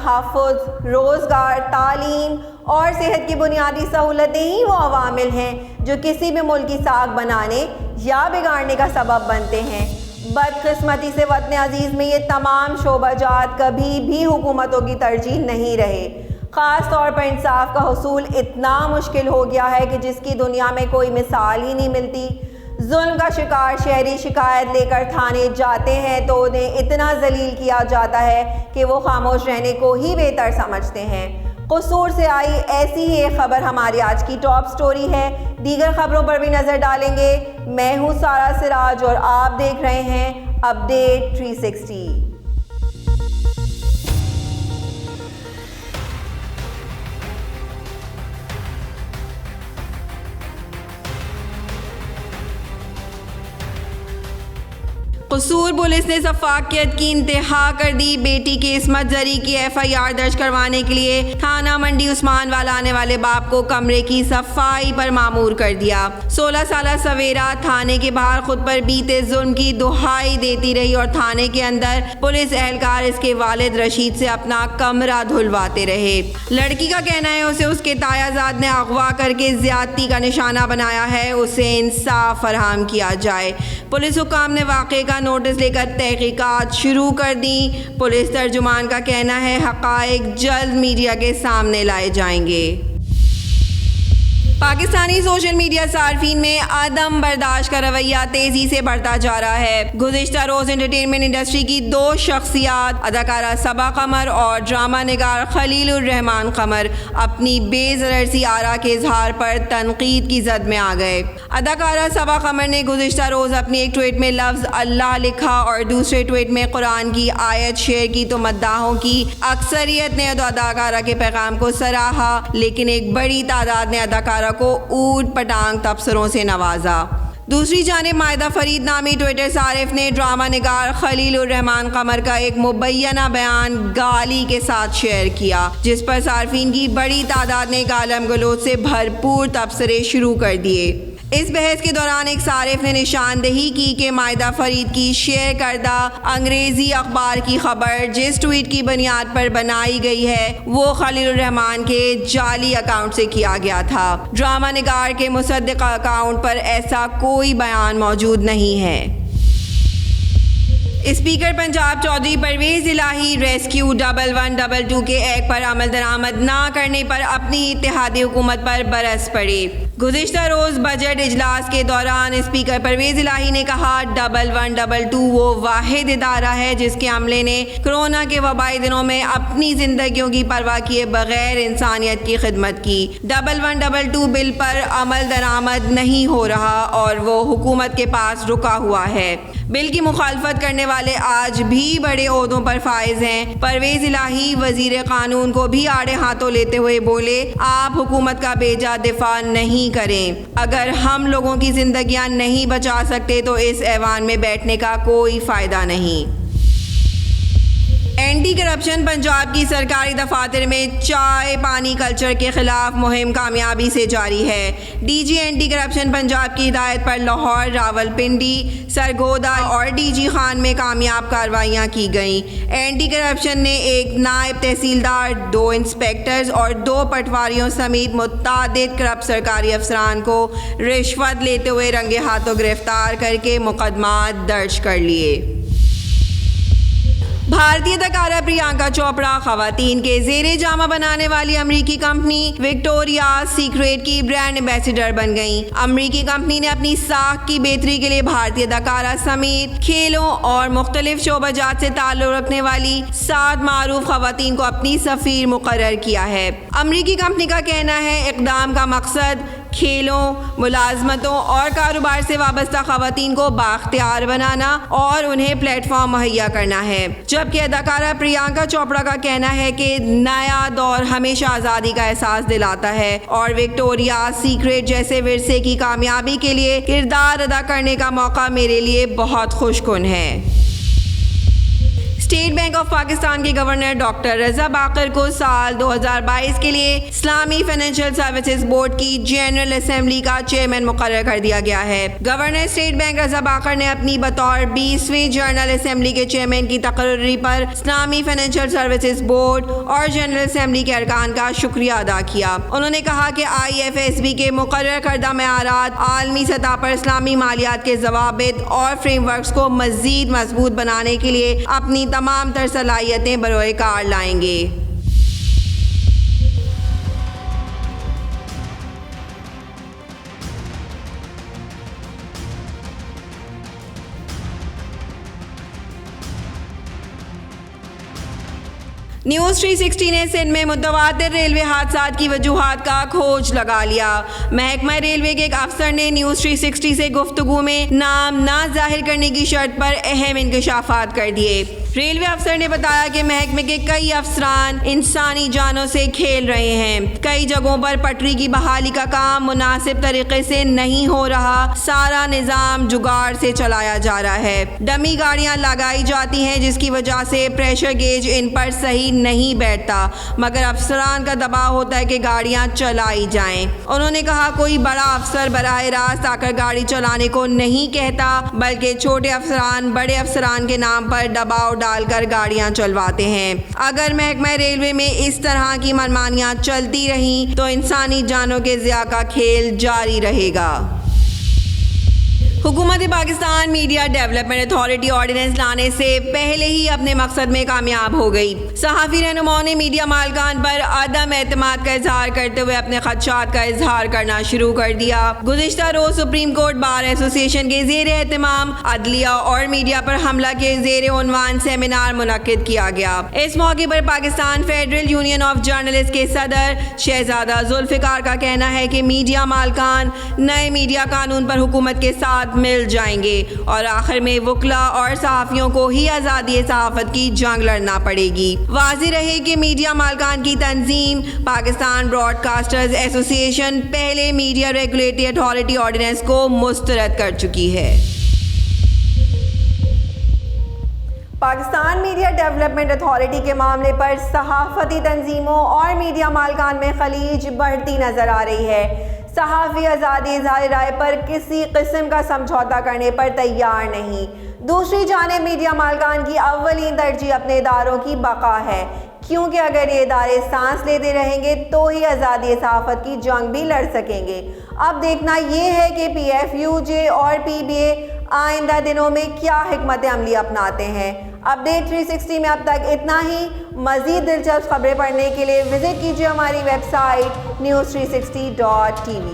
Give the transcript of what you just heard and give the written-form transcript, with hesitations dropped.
तहफ़्फ़ुज़, रोज़गार, तालीम और सेहत की बुनियादी सहूलतें ही वो अवामिल हैं जो किसी भी मुल्क की साख बनाने या बिगाड़ने का सबब बनते हैं। बदकिस्मती से वतन अजीज़ में ये तमाम शोबाजात कभी भी हुकूमतों की तरजीह नहीं रहे। ख़ास तौर पर इंसाफ का हुसूल इतना मुश्किल हो गया है कि जिसकी दुनिया में कोई मिसाल ही नहीं मिलती। जुल्म का शिकार शहरी शिकायत लेकर थाने जाते हैं तो उन्हें इतना जलील किया जाता है कि वो खामोश रहने को ही बेहतर समझते हैं। कसूर से आई ऐसी ही एक खबर हमारी आज की टॉप स्टोरी है। दीगर खबरों पर भी नज़र डालेंगे। मैं हूँ सारा सिराज और आप देख रहे हैं अपडेट 360। कसूर पुलिस ने शफ़ाक़ियत की इंतहा कर दी। बेटी की इस्मत जरी की FIR दर्ज करवाने के लिए थाना मंडी उस्मान वाला आने वाले बाप को कमरे की सफाई पर मामूर कर दिया। 16 साला सवेरा थाने के बाहर खुद पर बीते जुल्म की दुहाई देती रही और थाने के अंदर पुलिस एहलकार इसके वालिद रशीद से अपना कमरा धुलवाते रहे। लड़की का कहना है उसे उसके तायाजाद ने अगवा करके ज्यादती का निशाना बनाया है, उसे इंसाफ फराहम किया जाए। पुलिस हुकाम ने वाक़े का नोटिस लेकर तहकीकात शुरू कर दी। पुलिस तर्जुमान का कहना है हक़ाइक़ जल्द मीडिया के सामने लाए जाएंगे। पाकिस्तानी सोशल मीडिया सार्फिन में आदम बर्दाश्त का रवैया तेजी से बढ़ता जा रहा है। गुज़िश्ता रोज़ एंटरटेनमेंट इंडस्ट्री की दो शख्सियात अदाकारा सबा कमर और ड्रामा निगार खलीलुर रहमान कमर अपनी बेज़रर सी आरा के इजहार पर तनकीद की जद में आ गए। अदाकारा सबा कमर ने गुज़िश्ता रोज़ अपनी एक ट्वीट में लफ्ज़ अल्लाह लिखा और दूसरे ट्वीट में कुरान की आयत शेयर की तो मद्दाहों की अक्सरियत ने अदाकारा के पैगाम को सराहा, लेकिन एक बड़ी तादाद ने अदाकारा को ऊट पटांग तबसरों से नवाजा। दूसरी जानिब मायदा फरीद नामी ट्विटर सारिफ ने ड्रामा निगार खलीलुर रहमान कमर का एक मुबैना बयान गाली के साथ शेयर किया, जिस पर सार्फिन की बड़ी तादाद ने गालम गलोच से भरपूर तबसरे शुरू कर दिए। इस बहस के दौरान एक सारिफ ने निशानदेही की कि मायदा फरीद की शेयर करदा अंग्रेज़ी अखबार की खबर जिस ट्वीट की बुनियाद पर बनाई गई है वो खलीलुर रहमान के जाली अकाउंट से किया गया था। ड्रामा निगार के मुसद्दिक अकाउंट पर ऐसा कोई बयान मौजूद नहीं है। स्पीकर पंजाब चौधरी परवेज़ इलाही रेस्क्यू 1122 के एक्ट पर अमल दरामद ना करने पर अपनी इत्तेहादी हुकूमत पर बरस पड़े। गुज़िश्ता रोज़ बजट इजलास के दौरान स्पीकर परवेज़ इलाही ने कहा 1122 वो वाहिद इदारा है जिसके अमले ने कोरोना के वबाई दिनों में अपनी जिंदगियों की परवाह किए बगैर इंसानियत की खिदमत की। 1122 बिल पर अमल दरामद नहीं हो रहा और वो हुकूमत के पास रुका हुआ है। बिल की मुखालफत करने वाले आज भी बड़े ओहदों पर फाइज हैं। परवेज़ इलाही वजीर कानून को भी आड़े हाथों लेते हुए बोले, आप हुकूमत का बेजा दिफा नहीं करें। अगर हम लोगों की जिंदगियां नहीं बचा सकते तो इस ऐवान में बैठने का कोई फ़ायदा नहीं। एंटी करप्शन पंजाब की सरकारी दफातर में चाय पानी कल्चर के खिलाफ मुहिम कामयाबी से जारी है। DG एंटी करप्शन पंजाब की हिदायत पर लाहौर, रावलपिंडी, सरगोदा और DG खान में कामयाब कार्रवाइयाँ की गईं। एंटी करप्शन ने एक नायब तहसीलदार, 2 इंस्पेक्टर्स और 2 पटवारियों समेत मुतअद्दिद करप्ट सरकारी अफसरान को रिश्वत लेते हुए रंगे हाथों गिरफ्तार करके मुकदमा दर्ज कर लिए। भारतीय अदाकारा प्रियंका चोपड़ा खवातीन के ज़ेरे जामा बनाने वाली अमरीकी कंपनी विक्टोरिया सीक्रेट की ब्रांड एम्बेसडर बन गईं। अमरीकी कंपनी ने अपनी साख की बेहतरी के लिए भारतीय अदाकारा समेत खेलों और मुख्तलिफ शोबाजात से ताल्लुक़ रखने वाली 7 मारूफ खवातीन को अपनी सफ़ीर मुकर्रर किया है। अमरीकी कंपनी का कहना है इक़दाम का मकसद खेलों, मुलाजमतों और कारोबार से वाबस्ता खवातीन को बाख्तियार बनाना और उन्हें प्लेटफॉर्म मुहैया करना है। जबकि अदाकारा प्रियंका चोपड़ा का कहना है कि नया दौर हमेशा आज़ादी का एहसास दिलाता है और विक्टोरिया सीक्रेट जैसे विरसे की कामयाबी के लिए किरदार अदा करने का मौका मेरे लिए बहुत खुशकुन है। स्टेट बैंक ऑफ पाकिस्तान के गवर्नर डॉक्टर रजा बाकर को साल 2022 के लिए इस्लामी फाइनेंशियल सर्विसेज बोर्ड की जनरल असेंबली का चेयरमैन मुकर्रर कर दिया गया है। गवर्नर स्टेट बैंक रजा बाकर ने अपनी बतौर 20वीं जनरल असेंबली के चेयरमैन की तकर्री पर इस्लामी फाइनेंशियल सर्विसेज बोर्ड और जनरल असेंबली के अरकान का शुक्रिया अदा किया। उन्होंने कहा कि IFSB के मुकर्रर करदा मेआरात आलमी सतह पर इस्लामी मालियात के ज़वाबित और फ्रेमवर्क्स को मज़ीद मजबूत बनाने के लिए अपनी तमाम तर सलाहियतें बरोए कार लाएंगे। न्यूज़ 360 ने सिंध में मुतवातिर रेलवे हादसात की वजूहात का खोज लगा लिया। महकमा रेलवे के एक अफसर ने न्यूज़ 360 से गुफ्तगू में नाम ना जाहिर करने की शर्त पर अहम इंकशाफात कर दिए। रेलवे अफसर ने बताया कि महकमे के कई अफसरान इंसानी जानों से खेल रहे हैं। कई जगहों पर पटरी की बहाली का काम मुनासिब तरीके से नहीं हो रहा, सारा निज़ाम जुगाड़ से चलाया जा रहा है। डमी गाड़ियां लगाई जाती हैं जिसकी वजह से प्रेशर गेज इन पर सही नहीं बैठता, मगर अफसरान का दबाव होता है कि गाड़ियां चलाई जाएं। उन्होंने कहा कोई बड़ा अफसर बराह रास्त आकर गाड़ी चलाने को नहीं कहता, बल्कि छोटे अफसरान बड़े अफसरान के नाम पर दबाव डालकर गाड़ियां चलवाते हैं। अगर महकमा रेलवे में इस तरह की मनमानियां चलती रहीं तो इंसानी जानों के ज़िया का खेल जारी रहेगा। हुकूमत Pakistan media development authority ordinance लाने से पहले ही अपने मकसद में कामयाब हो गई। सहाफ़ी रहनुमाओं ने मीडिया मालकान पर अदम एतमाद का इजहार करते हुए अपने खदशात का इजहार करना शुरू कर दिया। गुज़िश्ता रोज सुप्रीम कोर्ट बार एसोसिएशन के ज़ेर एहतमाम अदलिया और मीडिया पर हमला के ज़ेर उन्वान सेमिनार मुनक्किद किया गया। इस मौके पर Pakistan federal union of journalist के सदर शहजादा जुल्फ़िकार का कहना है कि मीडिया मालकान नए मीडिया कानून पर हुकूमत के साथ मिल जाएंगे और आखिर में वकला और सहाफ़ियों को ही आज़ादी सहाफ़त की जंग लड़ना पड़ेगी। वाज़ेह रहे कि मीडिया मालकान की तंजीम पाकिस्तान ब्रॉडकास्टर्स एसोसिएशन पहले मीडिया रेगुलेटरी अथॉरिटी ऑर्डिनेंस को मुस्तरद कर चुकी है। पाकिस्तान मीडिया डेवलपमेंट अथॉरिटी के मामले पर सहाफ़ती तंजीमों और मीडिया मालकान में खलीज बढ़ती नज़र आ रही है। सहाफ़ी आज़ादी इज़हार राय पर किसी किस्म का समझौता करने पर तैयार नहीं। दूसरी जानिब मीडिया मालकान की अव्वलीन तरजीह अपने इदारों की बका है, क्योंकि अगर ये इदारे सांस लेते रहेंगे तो ही आज़ादी सहाफ़त की जंग भी लड़ सकेंगे। अब देखना ये है कि PFUJ और PBA आइंदा दिनों में क्या हिकमत अमली अपनाते हैं। अपडेट 360 में अब तक इतना ही। मज़ीद दिलचस्प खबरें पढ़ने के लिए विजिट कीजिए हमारी वेबसाइट news360.tv।